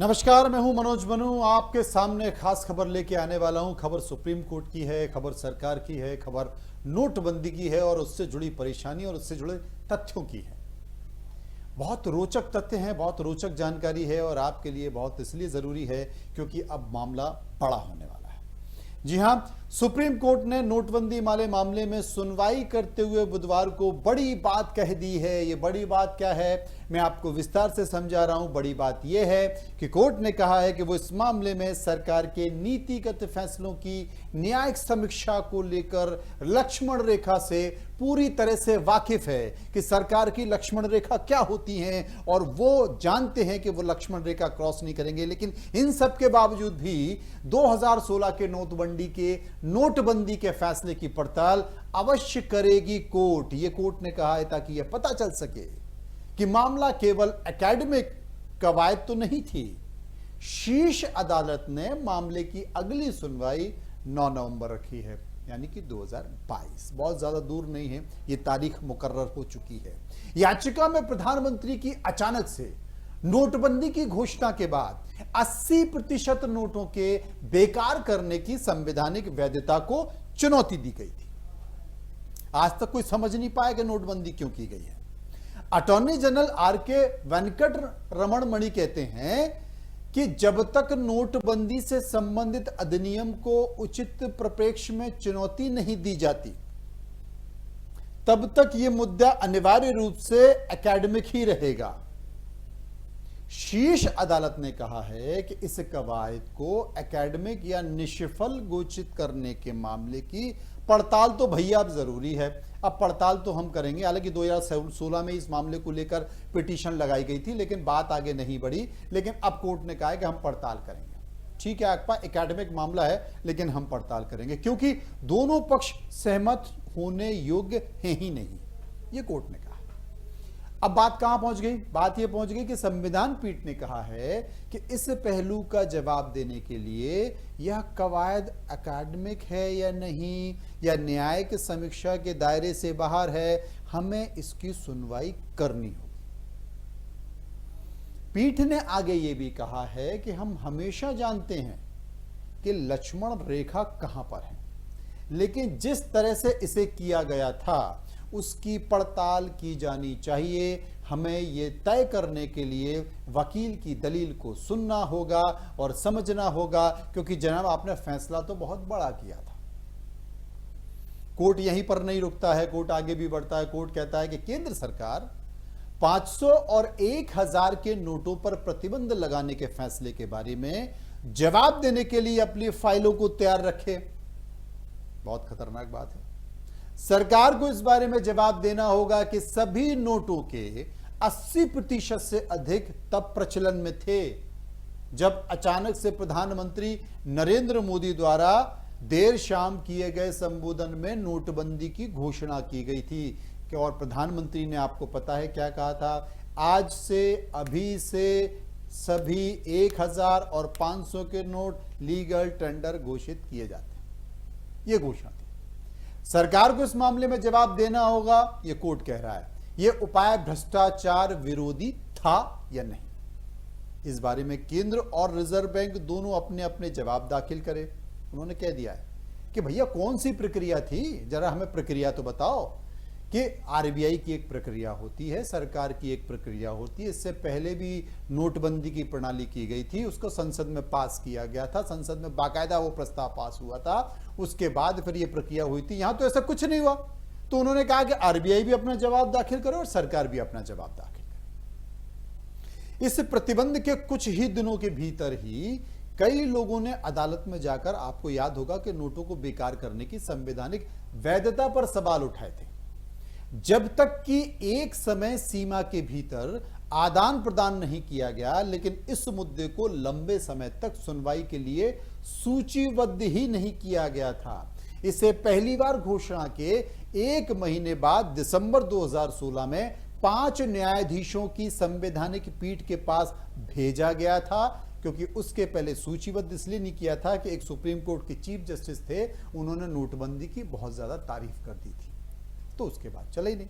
नमस्कार, मैं हूं मनोज मनु। आपके सामने खास खबर लेके आने वाला हूं। खबर सुप्रीम कोर्ट की है, खबर सरकार की है, खबर नोटबंदी की है और उससे जुड़ी परेशानी और उससे जुड़े तथ्यों की है। बहुत रोचक तथ्य हैं, बहुत रोचक जानकारी है और आपके लिए बहुत इसलिए जरूरी है क्योंकि अब मामला बड़ा होने वाला है। जी हां, सुप्रीम कोर्ट ने नोटबंदी वाले मामले में सुनवाई करते हुए बुधवार को बड़ी बात कह दी है। ये बड़ी बात क्या है, मैं आपको विस्तार से समझा रहा हूं। बड़ी बात यह है कि कोर्ट ने कहा है कि वो इस मामले में सरकार के नीतिगत फैसलों की न्यायिक समीक्षा को लेकर लक्ष्मण रेखा से पूरी तरह से वाकिफ है कि सरकार की लक्ष्मण रेखा क्या होती है और वो जानते हैं कि वो लक्ष्मण रेखा क्रॉस नहीं करेंगे। लेकिन इन सब के बावजूद भी 2016 के नोटबंदी के फैसले की पड़ताल अवश्य करेगी कोर्ट। ये कोर्ट ने कहा है ताकि यह पता चल सके कि मामला केवल एकेडमिक कवायद तो नहीं थी। शीर्ष अदालत ने मामले की अगली सुनवाई 9 नवंबर रखी है, यानी कि 2022। बहुत ज्यादा दूर नहीं है, यह तारीख मुकर्रर हो चुकी है। याचिका में प्रधानमंत्री की अचानक से नोटबंदी की घोषणा के बाद 80% नोटों के बेकार करने की संवैधानिक वैधता को चुनौती दी गई थी। आज तक कोई समझ नहीं पाया कि नोटबंदी क्यों की गई है। Attorney general R K. Venkataramani कहते हैं कि जब तक नोटबंदी से संबंधित अधिनियम को उचित परिप्रेक्ष्य में चुनौती नहीं दी जाती, तब तक यह मुद्दा अनिवार्य रूप से एकेडमिक ही रहेगा। शीर्ष अदालत ने कहा है कि इस कवायद को एकेडमिक या निष्फल घोषित करने के मामले की पड़ताल तो भैया अब जरूरी है। अब पड़ताल तो हम करेंगे। हालांकि 2016 में इस मामले को लेकर पिटीशन लगाई गई थी, लेकिन बात आगे नहीं बढ़ी। लेकिन अब कोर्ट ने कहा है कि हम पड़ताल करेंगे। ठीक है, आपका एकेडमिक मामला है, लेकिन हम पड़ताल करेंगे क्योंकि दोनों पक्ष सहमत होने योग्य हैं ही नहीं, ये कोर्ट ने कहा। अब बात कहां पहुंच गई? बात यह पहुंच गई कि संविधान पीठ ने कहा है कि इस पहलू का जवाब देने के लिए यह कवायद अकादमिक है या नहीं, या न्यायिक समीक्षा के दायरे से बाहर है, हमें इसकी सुनवाई करनी होगी। पीठ ने आगे यह भी कहा है कि हम हमेशा जानते हैं कि लक्ष्मण रेखा कहां पर है, लेकिन जिस तरह से इसे किया गया था उसकी पड़ताल की जानी चाहिए। हमें यह तय करने के लिए वकील की दलील को सुनना होगा और समझना होगा, क्योंकि जनाब आपने फैसला तो बहुत बड़ा किया था। कोर्ट यहीं पर नहीं रुकता है, कोर्ट आगे भी बढ़ता है। कोर्ट कहता है कि केंद्र सरकार 500 और 1000 के नोटों पर प्रतिबंध लगाने के फैसले के बारे में जवाब देने के लिए अपनी फाइलों को तैयार रखे। बहुत खतरनाक बात है। सरकार को इस बारे में जवाब देना होगा कि सभी नोटों के 80% से अधिक तब प्रचलन में थे जब अचानक से प्रधानमंत्री नरेंद्र मोदी द्वारा देर शाम किए गए संबोधन में नोटबंदी की घोषणा की गई थी। कि और प्रधानमंत्री ने, आपको पता है क्या कहा था? आज से, अभी से सभी 1000 और 500 के नोट लीगल टेंडर घोषित किए जाते हैं। यह घोषणा थी। सरकार को इस मामले में जवाब देना होगा, यह कोर्ट कह रहा है। यह उपाय भ्रष्टाचार विरोधी था या नहीं, इस बारे में केंद्र और रिजर्व बैंक दोनों अपने अपने जवाब दाखिल करें। उन्होंने कह दिया है कि भैया कौन सी प्रक्रिया थी, जरा हमें प्रक्रिया तो बताओ। कि आरबीआई की एक प्रक्रिया होती है, सरकार की एक प्रक्रिया होती है। इससे पहले भी नोटबंदी की प्रणाली की गई थी, उसको संसद में पास किया गया था, संसद में बाकायदा वो प्रस्ताव पास हुआ था। उसके बाद फिर ये प्रक्रिया हुई थी। यहां तो ऐसा कुछ नहीं हुआ। तो उन्होंने कहा कि आरबीआई भी अपना जवाब दाखिल करे और सरकार भी अपना जवाब दाखिल करे। इस प्रतिबंध के कुछ ही दिनों के भीतर ही कई लोगों ने अदालत में जाकर, आपको याद होगा कि नोटों को बेकार करने की संवैधानिक वैधता पर सवाल उठाए थे। जब तक कि एक समय सीमा के भीतर आदान प्रदान नहीं किया गया, लेकिन इस मुद्दे को लंबे समय तक सुनवाई के लिए सूचीबद्ध ही नहीं किया गया था। इसे पहली बार घोषणा के 1 महीने बाद दिसंबर 2016 में 5 न्यायाधीशों की संवैधानिक पीठ के पास भेजा गया था, क्योंकि उसके पहले सूचीबद्ध इसलिए नहीं किया था कि एक सुप्रीम कोर्ट के चीफ जस्टिस थे, उन्होंने नोटबंदी की बहुत ज्यादा तारीफ कर दी थी, तो उसके बाद चला ही नहीं।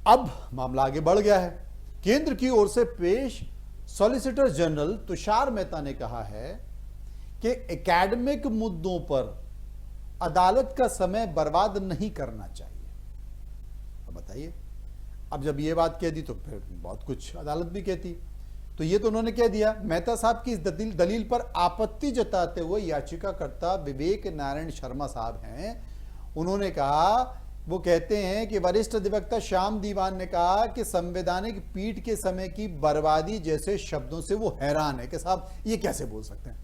अब मामला आगे बढ़ गया है। केंद्र की ओर से पेश सॉलिसिटर जनरल तुषार मेहता ने कहा है कि एकेडमिक मुद्दों पर अदालत का समय बर्बाद नहीं करना चाहिए। अब बताइए, अब जब ये बात कह दी तो फिर बहुत कुछ अदालत भी कहती। तो ये तो उन्होंने कह दिया। मेहता साहब की इस दलील पर आपत्ति जताते हुए याचिकाकर्ता विवेक नारायण शर्मा साहब हैं, उन्होंने कहा, वो कहते हैं कि वरिष्ठ अधिवक्ता श्याम दीवान ने कहा कि संवैधानिक पीठ के समय की बर्बादी जैसे शब्दों से वो हैरान है कि साहब ये कैसे बोल सकते हैं,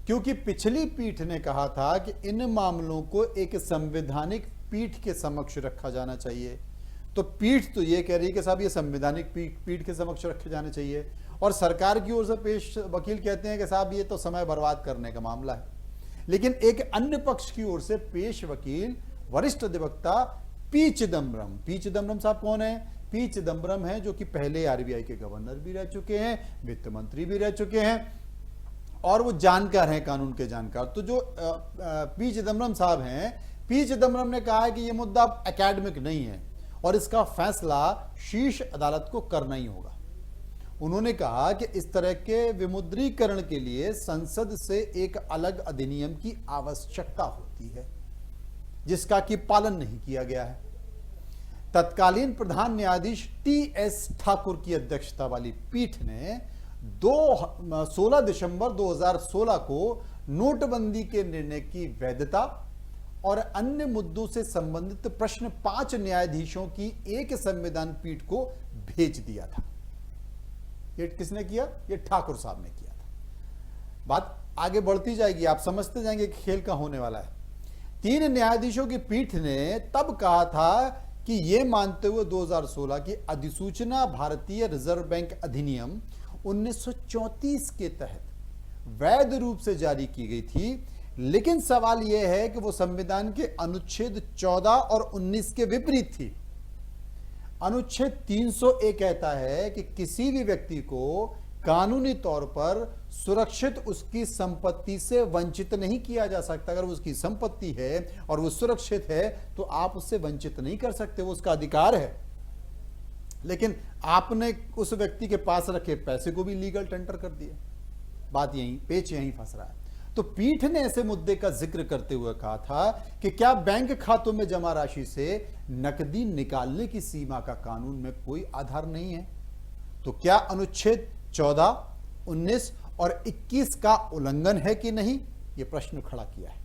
क्योंकि पिछली पीठ ने कहा था कि इन मामलों को एक संवैधानिक पीठ के समक्ष रखा जाना चाहिए। तो पीठ तो ये कह रही है कि साहब ये संवैधानिक पीठ के समक्ष रखे जाने चाहिए, और सरकार की ओर से पेश वकील कहते हैं कि साहब ये तो समय बर्बाद करने का मामला है। लेकिन एक अन्य पक्ष की ओर से पेश वकील वरिष्ठ अधिवक्ता पी चिदम्बरम साहब कौन है? पी चिदम्बरम है जो कि पहले आरबीआई के गवर्नर भी रह चुके हैं, वित्त मंत्री भी रह चुके हैं, और वो जानकार हैं, कानून के जानकार। तो जो पी चिदम्बरम साहब हैं, पी चिदम्बरम ने कहा है कि ये मुद्दा एकेडमिक नहीं है और इसका फैसला शीर्ष अदालत को करना ही होगा। उन्होंने कहा कि इस तरह के विमुद्रीकरण के लिए संसद से एक अलग अधिनियम की आवश्यकता होती है, जिसका कि पालन नहीं किया गया है। तत्कालीन प्रधान न्यायाधीश टी.एस. ठाकुर की अध्यक्षता वाली पीठ ने 16 दिसंबर 2016 को नोटबंदी के निर्णय की वैधता और अन्य मुद्दों से संबंधित प्रश्न 5 न्यायाधीशों की एक संविधान पीठ को भेज दिया था। ये किसने किया? ये ठाकुर साहब ने किया था। बात आगे बढ़ती जाएगी, आप समझते जाएंगे कि खेल का होने वाला है। 3 न्यायाधीशों की पीठ ने तब कहा था कि यह मानते हुए 2016 की अधिसूचना भारतीय रिजर्व बैंक अधिनियम 1934 के तहत वैध रूप से जारी की गई थी, लेकिन सवाल यह है कि वो संविधान के अनुच्छेद 14 और 19 के विपरीत थी। अनुच्छेद 301 कहता है कि किसी भी व्यक्ति को कानूनी तौर पर सुरक्षित उसकी संपत्ति से वंचित नहीं किया जा सकता। अगर उसकी संपत्ति है और वो सुरक्षित है तो आप उससे वंचित नहीं कर सकते, वो उसका अधिकार है। लेकिन आपने उस व्यक्ति के पास रखे पैसे को भी लीगल टेंडर कर दिया। बात यहीं, पेच यहीं फंस रहा है। तो पीठ ने ऐसे मुद्दे का जिक्र करते हुए कहा था कि क्या बैंक खातों में जमा राशि से नकदी निकालने की सीमा का कानून में कोई आधार नहीं है? तो क्या अनुच्छेद 14, 19 और 21 का उल्लंघन है कि नहीं, यह प्रश्न खड़ा किया है।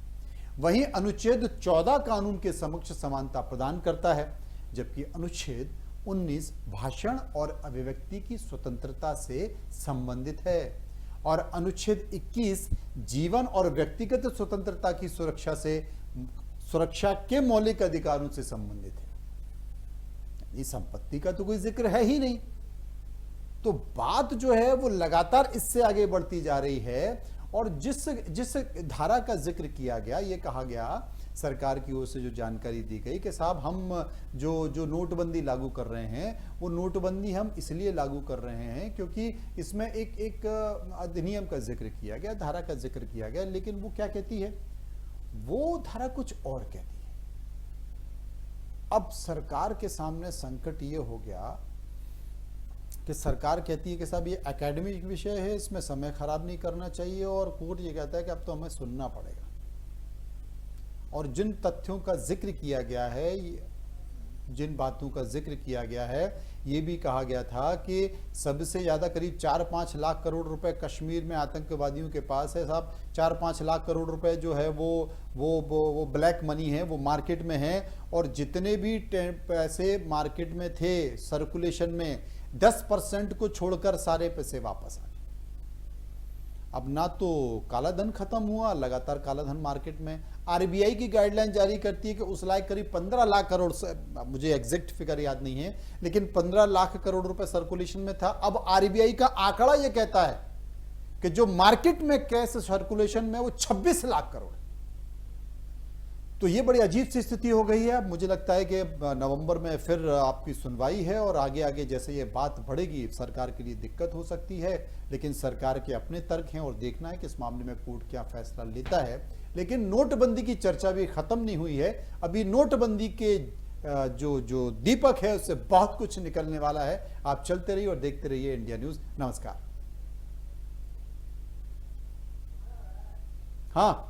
वहीं अनुच्छेद 14 कानून के समक्ष समानता प्रदान करता है, जबकि अनुच्छेद 19 भाषण और अभिव्यक्ति की स्वतंत्रता से संबंधित है, और अनुच्छेद 21 जीवन और व्यक्तिगत स्वतंत्रता की सुरक्षा के मौलिक अधिकारों से संबंधित है। इस संपत्ति का तो कोई जिक्र है ही नहीं। तो बात जो है वो लगातार इससे आगे बढ़ती जा रही है, और जिस धारा का जिक्र किया गया, ये कहा गया सरकार की ओर से जो जानकारी दी गई कि साहब हम जो नोटबंदी लागू कर रहे हैं, वो नोटबंदी हम इसलिए लागू कर रहे हैं क्योंकि इसमें एक अधिनियम का जिक्र किया गया, धारा का जिक्र किया गया, लेकिन वो क्या कहती है? वो धारा कुछ और कहती है। अब सरकार के सामने संकट ये हो गया कि सरकार कहती है कि साहब ये एकेडमिक विषय है, इसमें समय खराब नहीं करना चाहिए, और कोर्ट ये कहता है कि अब तो हमें सुनना पड़ेगा। और जिन तथ्यों का जिक्र किया गया है, जिन बातों का जिक्र किया गया है, ये भी कहा गया था कि सबसे ज्यादा करीब 4-5 लाख करोड़ रुपए कश्मीर में आतंकवादियों के पास है। साहब 4-5 लाख करोड़ रुपए जो है वो ब्लैक मनी है, वो मार्केट में है, और जितने भी पैसे मार्केट में थे सर्कुलेशन में, 10% को छोड़कर सारे पैसे वापस आ गए। अब ना तो काला धन खत्म हुआ, लगातार काला धन मार्केट में। आरबीआई की गाइडलाइन जारी करती है कि उस लायक करीब 15 लाख करोड़ से, मुझे एग्जैक्ट फिगर याद नहीं है, लेकिन 15 लाख करोड़ रुपए सर्कुलेशन में था। अब आरबीआई का आंकड़ा यह कहता है कि जो मार्केट में कैश सर्कुलेशन में वो 26 लाख करोड़ है। तो ये बड़ी अजीब सी स्थिति हो गई है। अब मुझे लगता है कि नवंबर में फिर आपकी सुनवाई है, और आगे आगे जैसे ये बात बढ़ेगी सरकार के लिए दिक्कत हो सकती है, लेकिन सरकार के अपने तर्क हैं और देखना है कि इस मामले में कोर्ट क्या फैसला लेता है। लेकिन नोटबंदी की चर्चा भी खत्म नहीं हुई है। अभी नोटबंदी के जो जो दीपक है उससे बहुत कुछ निकलने वाला है। आप चलते रहिए और देखते रहिए इंडिया न्यूज। नमस्कार। हाँ।